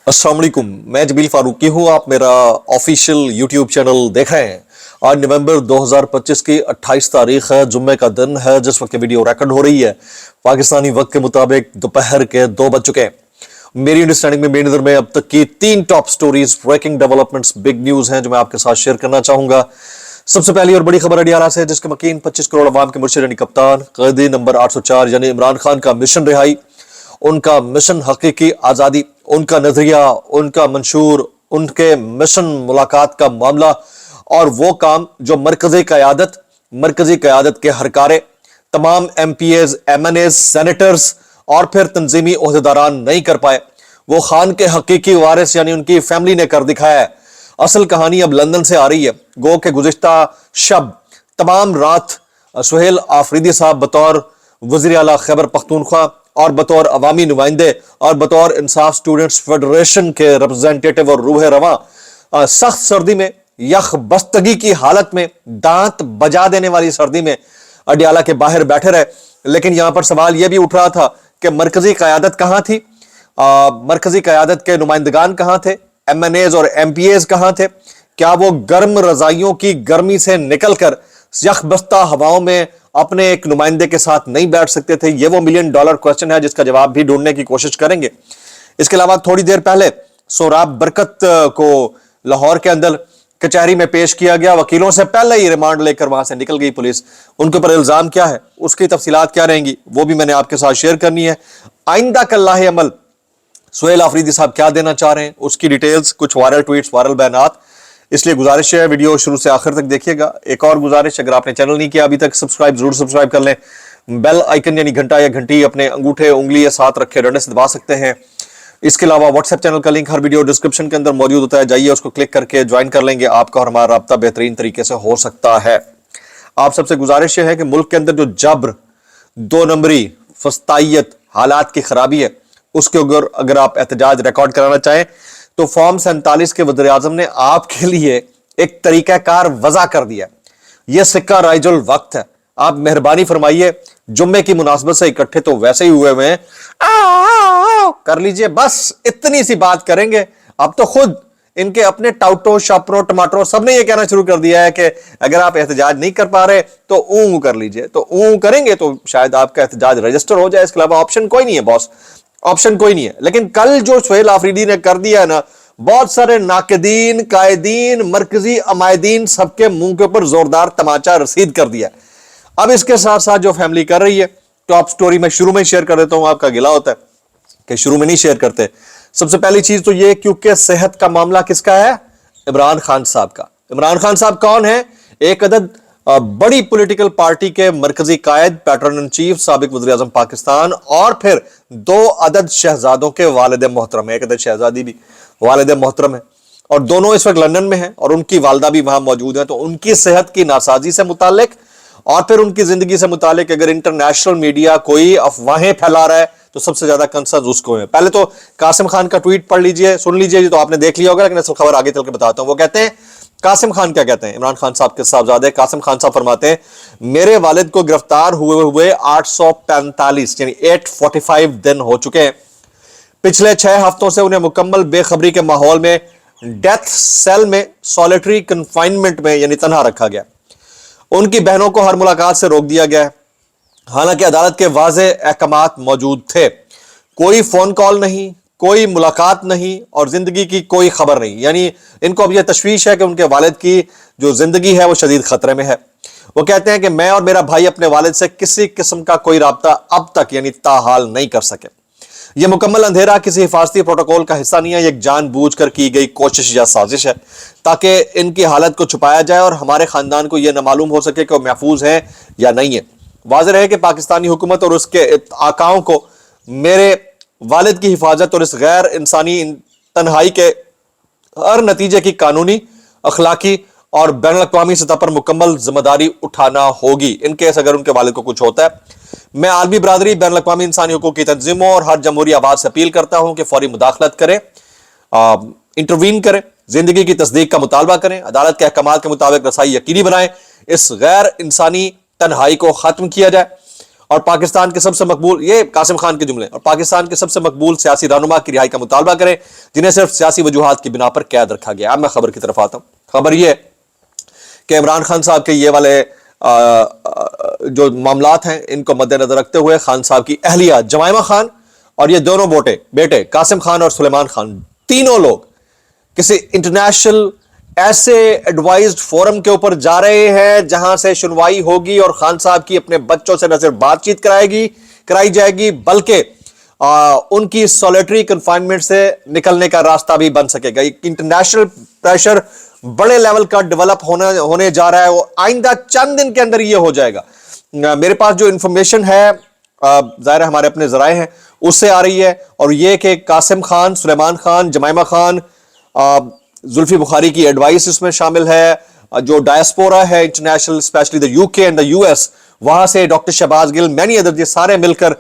अस्सलाम वालेकुम, मैं जमील फारूकी हूँ। आप मेरा ऑफिशियल यूट्यूब चैनल देख रहे हैं। आज नवंबर 2025 की 28 तारीख है, जुम्मे का दिन है। जिस वक्त वीडियो रिकॉर्ड हो रही है पाकिस्तानी वक्त के मुताबिक दोपहर के 2 बज चुके हैं। मेरी अंडरस्टैंडिंग में, मेरी नजर में अब तक की 3 top stories, breaking developments, big news हैं जो मैं आपके साथ शेयर करना चाहूंगा। सबसे पहली और बड़ी खबर अडियाला से, जिसके मकीन 25 करोड़ अवाम के मुर्शिद यानी कप्तान कैदी नंबर 804 यानी इमरान खान का मिशन रिहाई, उनका मिशन हकीकी आजादी, उनका नजरिया, उनका मंशूर, उनके मिशन मुलाकात का मामला और वो काम जो मरकजी क़यादत के हरकारे, तमाम MPAs, MNAs, सेनेटर्स और फिर तंजीमी ओहदेदारान नहीं कर पाए, वो खान के हकीकी वारिस यानी उनकी फैमिली ने कर दिखाया है। असल कहानी अब लंदन से आ रही है। गो के गुज़िश्ता शब तमाम रात सुहेल आफरीदी साहब बतौर वज़ीर आला खैबर पख्तूनख्वा और बतौर अवामी नुमाइंदे और बतौर इंसाफ स्टूडेंट्स फेडरेशन के रिप्रेजेंटेटिव और रूह रवां सख्त सर्दी में, यख बस्तगी की हालत में, दांत बजा देने वाली सर्दी में अडियाला के बाहर बैठे रहे। लेकिन यहां पर सवाल यह भी उठ रहा था कि मरकजी क़यादत कहां थी, मरकजी क़यादत के नुमाइंदगान कहां थे, MNAs और MPAs कहां थे? क्या वो गर्म रजाइयों की गर्मी से निकलकर यखबस्ता हवाओं में अपने एक नुमाइंदे के साथ नहीं बैठ सकते थे? ये वो $1 मिलियन क्वेश्चन है जिसका जवाब भी ढूंढने की कोशिश करेंगे। इसके अलावा थोड़ी देर पहले सोराब बरकत को लाहौर के अंदर कचहरी में पेश किया गया। वकीलों से पहले ही रिमांड लेकर वहां से निकल गई पुलिस। उनके ऊपर इल्जाम क्या है, उसकी तफसीलात क्या रहेंगी, वो भी मैंने आपके साथ शेयर करनी है। आइंदा कल्लाह अमल सुहेल आफरीदी साहब क्या देना चाह रहे हैं, उसकी डिटेल्स, कुछ वायरल ट्वीट्स, वायरल बयानात। इसलिए गुजारिश है वीडियो शुरू से आखिर तक देखिएगा। एक और गुजारिश, अगर आपने चैनल नहीं किया अभी तक, जरूर सब्सक्राइब कर लें। बेल आइकन यानी घंटा या घंटी अपने अंगूठे उंगली या साथ रखे डंडे से दबा सकते हैं। इसके अलावा व्हाट्सएप चैनल का लिंक हर वीडियो डिस्क्रिप्शन के अंदर मौजूद होता है, जाइए उसको क्लिक करके ज्वाइन कर लेंगे। आपका और हमारा राब्ता बेहतरीन तरीके से हो सकता है। आप सबसे गुजारिश है कि मुल्क के अंदर जो जब्र, 2 नंबरी, फस्तायत, हालात की खराबी है, उसके अगर आप एहतजाज रिकॉर्ड कराना चाहें तो फॉर्म 47 के वज़ीर आज़म ने आपके लिए एक तरीकाकार वज़ा कर दिया। यह सिक्का राइजुल वक्त है, आप मेहरबानी फरमाइए। जुम्मे की मुनासबत से इकट्ठे तो वैसे ही हुए हैं, कर लीजिए, बस इतनी सी बात करेंगे। अब तो खुद इनके अपने टाउटो, शापरों, टमाटरों सब ने यह कहना शुरू कर दिया है कि अगर आप एहतजाज नहीं कर पा रहे तो ऊं कर लीजिए। तो ऊं करेंगे तो शायद आपका एहतजाज रजिस्टर हो जाए। इसके अलावा ऑप्शन कोई नहीं है बॉस, ऑप्शन कोई नहीं है। लेकिन कल जो सुहेल आफरीदी ने कर दिया है ना, बहुत सारे नाकदीन, कायदीन, मरकजी अमायदीन सबके मुंह के ऊपर जोरदार तमाचा रसीद कर दिया। अब इसके साथ साथ जो फैमिली कर रही है, टॉप स्टोरी में शुरू में शेयर कर देता हूं। आपका गिला होता है कि शुरू में नहीं शेयर करते। सबसे पहली चीज तो ये, क्योंकि सेहत का मामला किसका है? इमरान खान साहब का। इमरान खान साहब कौन है? एक अदद बड़ी पॉलिटिकल पार्टी के मरकजी कायद, पैटर्न इन चीफ, साबिक वज़ीर आज़म पाकिस्तान, और फिर 2 अदद शहजादों के वालिद मोहतरम है। एक अदद शहजादी भी वालिद मोहतरम है और दोनों इस वक्त लंदन में हैं और उनकी वालदा भी वहां मौजूद है। तो उनकी सेहत की नासाजी से मुतालिक और फिर उनकी जिंदगी से मुतालिक अगर इंटरनेशनल मीडिया कोई अफवाहें फैला रहा है तो सबसे ज्यादा कंसर्न उसको है। पहले तो कासिम खान का ट्वीट पढ़ लीजिए, सुन लीजिए, तो आपने देख लिया होगा, लेकिन असल खबर आगे चल के बताता हूं। वो कहते हैं, कासिम खान क्या कहते हैं, इमरान खान साहब के साहबजादे कासिम खान साहब फरमाते हैं, मेरे वालिद को गिरफ्तार हुए 845 यानी 845 दिन हो चुके हैं। पिछले 6 हफ्तों से उन्हें मुकम्मल बेखबरी के माहौल में डेथ सेल में सॉलिटरी कन्फाइनमेंट में यानी तन्हा रखा गया। उनकी बहनों को हर मुलाकात से रोक दिया गया है, हालांकि अदालत के वाज़े अहकामात मौजूद थे। कोई फोन कॉल नहीं, कोई मुलाकात नहीं और जिंदगी की कोई खबर नहीं। यानी इनको अब यह तशवीश है कि उनके वालिद की जो जिंदगी है वो शदीद खतरे में है। वो कहते हैं कि मैं और मेरा भाई अपने वालिद से किसी किस्म का कोई राब्ता अब तक यानी ताहाल नहीं कर सके। यह मुकम्मल अंधेरा किसी हिफाजती प्रोटोकॉल का हिस्सा नहीं है, यह जानबूझकर की गई कोशिश या साजिश है ताकि इनकी हालत को छुपाया जाए और हमारे खानदान को यह न मालूम हो सके कि वो महफूज है या नहीं है। वाज़ेह है कि पाकिस्तानी हुकूमत और उसके आकाओं को मेरे वालिद की हिफाजत और इस गैर इंसानी तन्हाई के हर नतीजे की कानूनी, अखलाकी और बैन अल-अक़वामी सतह पर मुकम्मल जिम्मेदारी उठाना होगी इन केस अगर उनके वालिद को कुछ होता है। मैं आलमी बरादरी, बैन अल-अक़वामी इंसानी हुकूक की तंजीमों और हर जमहूरी आवाज से अपील करता हूं कि फौरी मुदाखलत करें, इंटरवीन करें, जिंदगी की तस्दीक का मुतालबा करें, अदालत के अहकामात के मुताबिक रसाई यकीनी बनाएं, इस गैर इंसानी तन्हाई को खत्म किया जाए اور پاکستان کے سب سے مقبول، یہ قاسم خان کے جملے، اور پاکستان کے سب سے مقبول سیاسی رہنما کی رہائی کا مطالبہ کریں جنہیں صرف سیاسی وجوہات کی بنا پر قید رکھا گیا۔ اب میں خبر کی طرف آتا ہوں۔ خبر یہ ہے کہ عمران خان صاحب کے یہ والے جو معاملات ہیں ان کو مد نظر رکھتے ہوئے خان صاحب کی اہلیہ جمائمہ خان اور یہ دونوں بیٹے قاسم خان اور سلیمان خان، تینوں لوگ کسی انٹرنیشنل ایسے ایڈوائزڈ فورم کے اوپر جا رہے ہیں جہاں سے سنوائی ہوگی اور خان صاحب کی اپنے بچوں سے نہ صرف بات چیت کرائی جائے گی بلکہ ان کی سولیٹری کنفائنمنٹ سے نکلنے کا راستہ بھی بن سکے گا۔ انٹرنیشنل پریشر بڑے لیول کا ڈیولپ ہونے جا رہا ہے، وہ آئندہ چند دن کے اندر یہ ہو جائے گا۔ میرے پاس جو انفارمیشن ہے ظاہر ہمارے اپنے ذرائع ہیں اس سے آ رہی ہے، اور یہ کہ قاسم خان، سلیمان خان، جمائمہ خان، زلفی بخاری کی ایڈوائس اس میں شامل ہے، جو ڈائسپورا ہے انٹرنیشنل، اسپیشلی دا یو کے اینڈ دا یو ایس، وہاں سے ڈاکٹر شہباز گل، مینی ادر، یہ سارے مل کر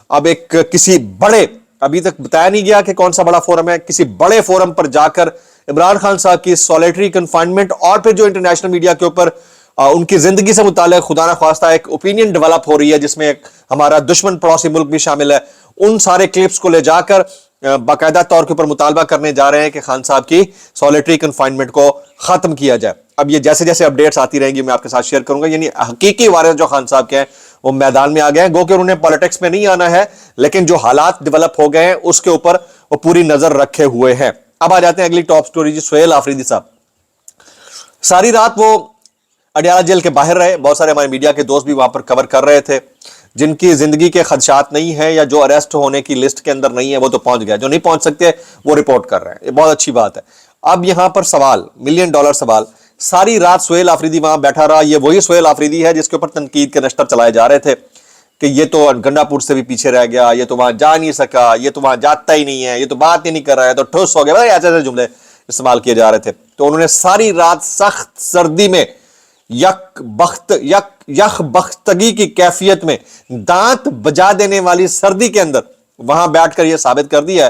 اب ایک کسی بڑے، ابھی تک بتایا نہیں گیا کہ کون سا بڑا فورم ہے، کسی بڑے فورم پر جا کر عمران خان صاحب کی سولیٹری کنفائنمنٹ اور پھر جو انٹرنیشنل میڈیا کے اوپر ان کی زندگی سے متعلق خدا نہ خواستہ ایک اوپینین ڈیولپ ہو رہی ہے جس میں ہمارا دشمن پڑوسی ملک بھی شامل ہے، ان سارے کلپس کو لے جا کر باقاعدہ طور کے اوپر مطالبہ کرنے جا رہے ہیں کہ خان صاحب کی سولیٹری کنفائنمنٹ کو ختم کیا جائے۔ اب یہ جیسے جیسے اپڈیٹس آتی رہیں گی میں آپ کے ساتھ شیئر کروں گا۔ یعنی حقیقی وارث جو خان صاحب کے ہیں وہ میدان میں آ گئے ہیں، گو کہ انہوں نے پالیٹکس میں نہیں آنا ہے لیکن جو حالات ڈیولپ ہو گئے ہیں اس کے اوپر وہ پوری نظر رکھے ہوئے ہیں۔ اب آ جاتے ہیں اگلی ٹاپ سٹوری جی، سہیل آفریدی صاحب ساری رات وہ اڈیالہ جیل کے باہر رہے، بہت سارے ہمارے میڈیا کے دوست بھی وہاں پر کور کر رہے تھے، جن کی زندگی کے خدشات نہیں ہیں یا جو اریسٹ ہونے کی لسٹ کے اندر نہیں ہے وہ تو پہنچ گیا، جو نہیں پہنچ سکتے وہ رپورٹ کر رہے ہیں، یہ بہت اچھی بات ہے۔ اب یہاں پر سوال، ملین ڈالر سوال، ساری رات سہیل آفریدی وہاں بیٹھا رہا، یہ وہی سہیل آفریدی ہے جس کے اوپر تنقید کے نشتر چلائے جا رہے تھے کہ یہ تو گنڈا پور سے بھی پیچھے رہ گیا، یہ تو وہاں جا نہیں سکا، یہ تو وہاں جاتا ہی نہیں ہے، یہ تو بات ہی نہیں کر رہا ہے، تو ٹھوس ہو گیا، ایسے ایسے جملے استعمال کیے جا رہے تھے۔ تو انہوں نے ساری رات سخت سردی میں یک بختگی کی کیفیت میں دانت بجا دینے والی سردی کے اندر وہاں بیٹھ کر یہ ثابت کر دیا ہے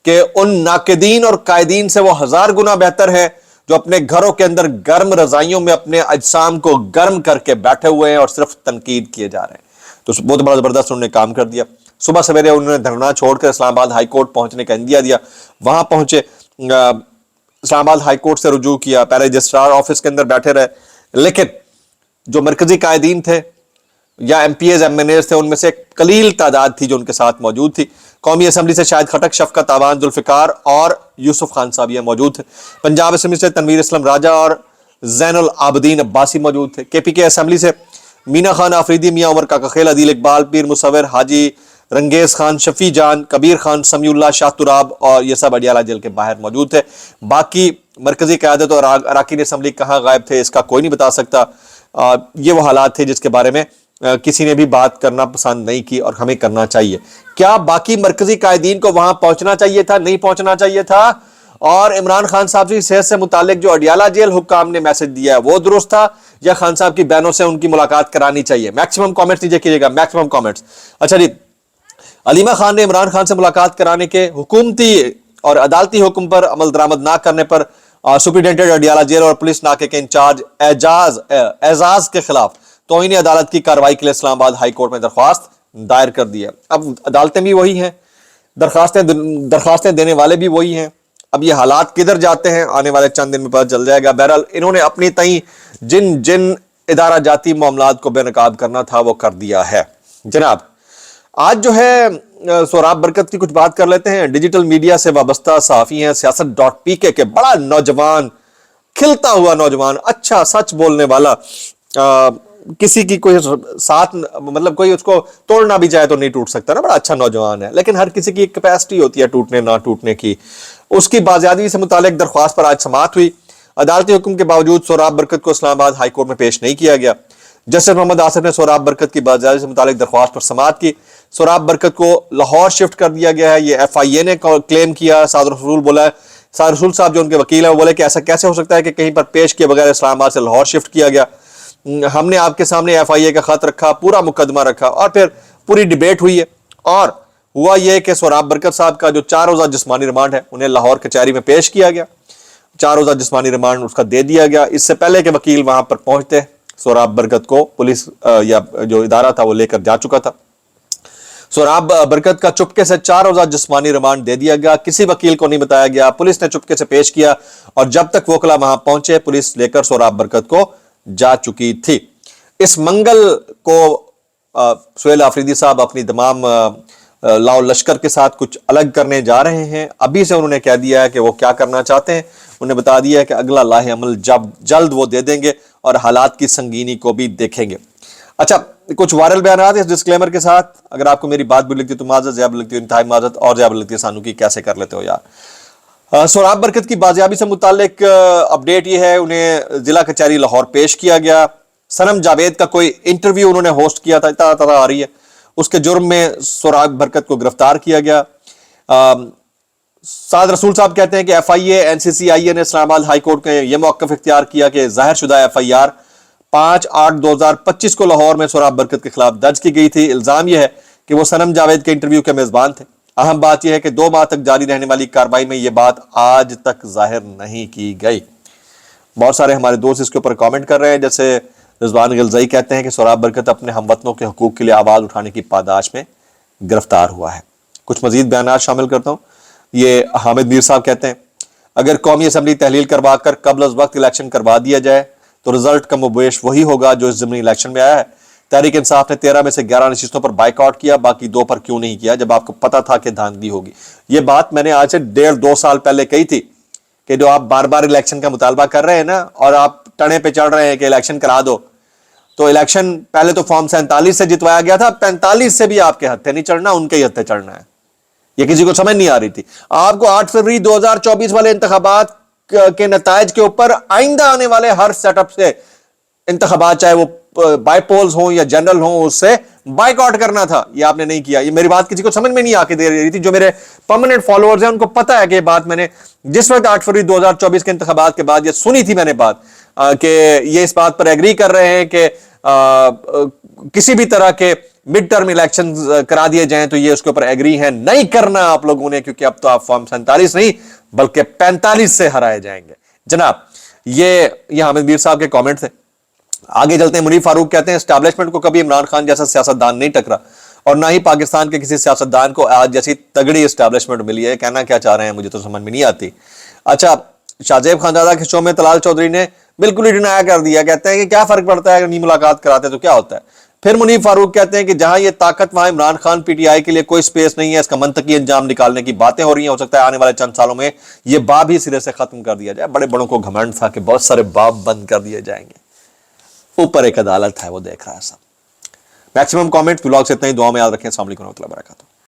کہ ان ناقدین اور قائدین سے وہ 1000 گنا بہتر ہے جو اپنے گھروں کے اندر گرم رضائیوں میں اپنے اجسام کو گرم کر کے بیٹھے ہوئے ہیں اور صرف تنقید کیے جا رہے ہیں۔ تو بہت بڑا زبردست انہوں نے کام کر دیا۔ صبح سویرے انہوں نے دھرنا چھوڑ کر اسلام آباد ہائی کورٹ پہنچنے کا اندیا دیا، وہاں پہنچے، اسلام آباد ہائی کورٹ سے رجوع کیا، پہلے رجسٹرار آفس کے اندر بیٹھے رہے، لیکن جو مرکزی قائدین تھے یا MPs, MNAs تھے، ان میں سے ایک قلیل تعداد تھی جو ان کے ساتھ موجود تھی۔ قومی اسمبلی سے شاہد خٹک، شفقت آوان، ذوالفقار اور یوسف خان صاحب یہ موجود تھے۔ پنجاب اسمبلی سے تنویر اسلم راجہ اور زین العابدین عباسی موجود تھے۔ کے پی کے اسمبلی سے مینا خان آفریدی، میاں عمر کاکا خیل، عدیل اقبال، پیر مصور، حاجی رنگیز خان، شفیع جان، کبیر خان، سمیع اللہ، شاہ تراب، اور یہ سب اڈیالہ جیل کے باہر موجود تھے۔ باقی مرکزی قیادت اور اراکین اسمبلی کہاں غائب تھے اس کا کوئی نہیں بتا سکتا۔ یہ وہ حالات تھے جس کے بارے میں کسی نے بھی بات کرنا پسند نہیں کی اور ہمیں کرنا چاہیے۔ کیا باقی مرکزی قائدین کو وہاں پہنچنا چاہیے تھا؟ نہیں پہنچنا چاہیے تھا؟ اور عمران خان صاحب کی صحت سے متعلق جو اڈیالہ جیل حکام نے میسج دیا ہے وہ درست تھا یا خان صاحب کی بہنوں سے ان کی ملاقات کرانی چاہیے؟ میکسیمم کامنٹس دیجیے کیجیے گا، میکسیمم کامنٹس۔ اچھا جی، علیمہ خان نے عمران خان سے ملاقات کرانے کے حکومتی اور عدالتی حکم پر عمل درآمد نہ کرنے پر سپرنٹینڈنٹ اڈیالہ جیل اور پولیس ناکے کے انچارج اعزاز کے خلاف توہین عدالت کی کارروائی کے لیے اسلام آباد ہائی کورٹ میں درخواست دائر کر دی ہے۔ اب عدالتیں بھی وہی ہیں، درخواستیں دینے والے بھی وہی ہیں، اب یہ حالات کدھر جاتے ہیں آنے والے چند دن میں پتہ چل جائے گا۔ بہرحال انہوں نے اپنی تئیں جن ادارہ جاتی معاملات کو بے نقاب کرنا تھا وہ کر دیا ہے۔ جناب آج جو ہے سوراب برکت کی کچھ بات کر لیتے ہیں۔ ڈیجیٹل میڈیا سے وابستہ صحافی ہیں سیاست.pk کے، بڑا نوجوان، کھلتا ہوا نوجوان، اچھا سچ بولنے والا، کسی کی کوئی ساتھ مطلب کوئی اس کو توڑنا بھی چاہے تو نہیں ٹوٹ سکتا نا، بڑا اچھا نوجوان ہے، لیکن ہر کسی کی ایک کیپیسٹی ہوتی ہے ٹوٹنے نہ ٹوٹنے کی۔ اس کی بازیابی سے متعلق درخواست پر آج سماعت ہوئی۔ عدالتی حکم کے باوجود سوراب برکت کو اسلام آباد ہائی کورٹ میں پیش نہیں کیا گیا۔ جسٹس محمد آصف نے سوراب برکت کی بازیابی سے متعلق درخواست پر سماعت کی۔ سوراب برکت کو لاہور شفٹ کر دیا گیا ہے، یہ ایف آئی اے نے کلیم کیا۔ سعد رسول بولا ہے، سعد رسول صاحب جو ان کے وکیل ہیں وہ بولے کہ ایسا کیسے ہو سکتا ہے کہ کہیں پر پیش کیے بغیر اسلام آباد سے لاہور شفٹ کیا گیا۔ ہم نے آپ کے سامنے ایف آئی اے کا خط رکھا، پورا مقدمہ رکھا اور پھر پوری ڈیبیٹ ہوئی ہے، اور ہوا یہ کہ سوراب برکت صاحب کا جو 4 روزہ جسمانی ریمانڈ ہے انہیں لاہور کچہری میں پیش کیا گیا۔ 4 روزہ جسمانی ریمانڈ اس کا دے دیا گیا۔ اس سے پہلے کہ وکیل وہاں پر پہنچتے سوراب برکت کو پولیس یا جو ادارہ تھا وہ لے کر جا چکا تھا۔ सोराब बरकत का चुपके से 4 रोजा जिस्मानी रिमांड दे दिया गया, किसी वकील को नहीं बताया गया, पुलिस ने चुपके से पेश किया और जब तक वोकला वहां पहुंचे पुलिस लेकर सोराब बरकत को जा चुकी थी। इस मंगल को सुहेल आफरीदी साहब अपनी तमाम लाओ लश्कर के साथ कुछ अलग करने जा रहे हैं। अभी से उन्होंने कह दिया है कि वो क्या करना चाहते हैं, उन्हें बता दिया है कि अगला लाहे अमल जब जल्द वो दे देंगे और हालात की संगीनी को भी देखेंगे। अच्छा, कुछ वायरल बयान इस डिस्क्लेमर के साथ, अगर आपको मेरी बात भी लगती है तो माजत, ज़्यादा लगती है इंतहाई माजत, और ज़्यादा लगती है सानू की कैसे कर लेते हो यार। सोराब बरकत की बाजियाबी से मुतालिक अपडेट ये है, उन्हें जिला कचहरी लाहौर पेश किया गया। सनम जावेद का कोई इंटरव्यू उन्होंने होस्ट किया था, इतना आ रही है, उसके जुर्म में सोराब बरकत को गिरफ्तार किया गया। साद रसूल साहब कहते हैं कि FIA NCCIA ने इस्लामाबाद हाई कोर्ट में यह मौक़िफ़ इख्तियार किया कि ज़ाहिर शुदा FIR 5/8/2025 को लाहौर में सोराब बरकत के खिलाफ दर्ज की गई थी। इल्जाम यह है कि वो सनम जावेद के इंटरव्यू के मेजबान थे। अहम बात यह है कि 2 माह तक जारी रहने वाली कार्रवाई में यह बात आज तक जाहिर नहीं की गई। बहुत सारे हमारे दोस्त इसके ऊपर कमेंट कर रहे हैं, जैसे रिजवान गिलज़ई कहते हैं कि सोराब बरकत अपने हमवतनों के हकूक के लिए आवाज उठाने की पादाश में गिरफ्तार हुआ है। कुछ मजीद बयान शामिल करता हूं। ये हामिद मीर साहब कहते हैं अगर कौमी असम्बली तहलील करवा कर कबल अज वक्त इलेक्शन करवा दिया जाए तो रिजल्ट का मुबेश वही होगा जो इस ज़िमनी इलेक्शन में आया है। तहरीक इंसाफ ने 13 में से 11 नशिस्तों पर बाइकआउट किया, बाकी 2 पर क्यों नहीं किया जब आपको पता था कि धांधली होगी। ये बात मैंने आज से 1.5-2 साल पहले कही थी कि जो आप बार बार इलेक्शन का मुतालबा कर रहे हैं ना, और आप टने पे चढ़ रहे हैं कि इलेक्शन करा दो, तो इलेक्शन पहले तो फॉर्म 47 से जितवाया गया था, 45 से भी आपके हत्थे नहीं चढ़ना, उनके ही हत्थे चढ़ना है। ये किसी को समझ नहीं आ रही थी। आपको 8 फरवरी 2024 वाले इंतखाबात के नतायज के ऊपर आइंदा आने वाले हर सेटअप से इंतखाबात, चाहे वो बाई पोल्स हो या जनरल हो, उससे बाइकआउट करना था। ये आपने नहीं किया। ये मेरी बात किसी को समझ में नहीं आके दे रही थी। जो मेरे परमानेंट फॉलोअर्स हैं उनको पता है कि ये बात मैंने जिस वक्त 8 फरवरी 2024 के इंतखाबात के बाद ये सुनी थी, मैंने बात कि ये इस बात पर एग्री कर रहे हैं कि किसी भी तरह के मिड टर्म इलेक्शन करा दिए जाएं, तो ये उसके ऊपर एग्री हैं। नहीं करना आप लोगों ने, क्योंकि अब तो आप फॉर्म 47 नहीं बल्कि 45 से हराए जाएंगे। जनाब, ये हामिद मीर साहब के कमेंट थे। आगे चलते हैं। मुनीर फारूक कहते हैं एस्टैब्लिशमेंट को कभी इमरान खान जैसा सियासतदान नहीं टकरा और ना ही पाकिस्तान के किसी सियासतदान को आज जैसी तगड़ी एस्टैब्लिशमेंट मिली है। कहना क्या चाह रहे हैं मुझे तो समझ में नहीं आती। अच्छा, शाहजेब खानजादा के शो में तलाल चौधरी ने बिल्कुल ही डिनाया कर दिया, कहते हैं कि क्या फर्क पड़ता है अगर नहीं मुलाकात कराते तो क्या होता है। फिर मुनीर फारूक कहते हैं कि जहां ये ताकत वहां इमरान खान PTI के लिए कोई स्पेस नहीं है। इसका मंतकी अंजाम निकालने की बातें हो रही हैं। हो सकता है आने वाले चंद सालों में ये बाब ही सिरे से खत्म कर दिया जाए। बड़े बड़ों को घमंड था कि बहुत सारे बाब बंद कर दिए जाएंगे। ऊपर एक अदालत है, वो देख रहा है सब। मैक्सिमम कमेंट ब्लॉग से इतना ही। दुआ में याद रखें। अस्सलाम वालेकुम व रहमतुल्लाहि व बरकातहू।